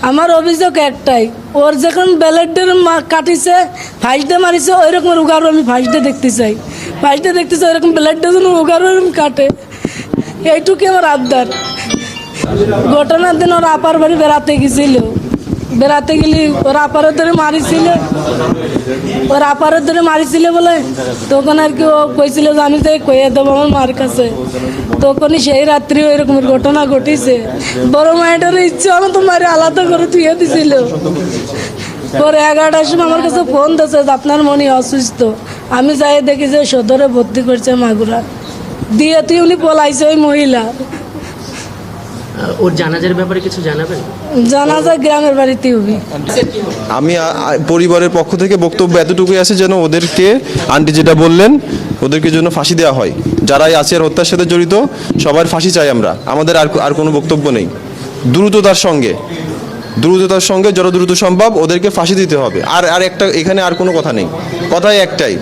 আমার অভিযোগ একটাই, ওর যখন ব্যালেটের কাটিছে ফাইলটা মারিছে ওই রকম উগারও আমি ফাইলটা দেখতে চাই, ফাইলটা দেখতে চাই ওরকম ব্যালেটটা যেন উগারও এরকম কাটে, এইটুকু আমার আবদার। ঘটনার দিন ওর আপার বাড়ি বেড়াতে গেছিল, বেড়াতে গেলি ওর আপারের ধরে মারিছিল, ওর আপারের ধরে মারিছিল বলে তখন আর কি ও কইছিল যে আমি তো কইয়ে দেবো আমার মার কাছে, তখনই সেই রাত্রি ওই রকমের ঘটনা ঘটিছে। বড় মায়ের ইচ্ছে হলো তো মারি আলাদা করে থুয়ে দিছিল। পরে 11টার সময় আমার কাছে ফোন দিয়েছে যে আপনার মনে অসুস্থ। আমি যাই দেখি যে সদরে ভর্তি করছে মাগুরা দিয়ে, তুই উনি পলাইছে ওই মহিলা। ওর জানাজার ব্যাপারে কিছু জানাবেন? জানাজা গ্রামের বাড়িতে হবে। আমি পরিবারের পক্ষ থেকে বক্তব্য এতটুকুই আছে যেন ওদেরকে, আন্টি যেটা বললেন, ওদেরকে যেন ফাঁসি দেওয়া হয়। যারাই আসিয়ার হত্যার সাথে জড়িত সবার ফাঁসি চাই আমরা, আমাদের আর কোনো বক্তব্য নেই। দ্রুততার সঙ্গে যত দ্রুত সম্ভব ওদেরকে ফাঁসি দিতে হবে। আর একটা এখানে আর কোনো কথা নেই, কথাই একটাই।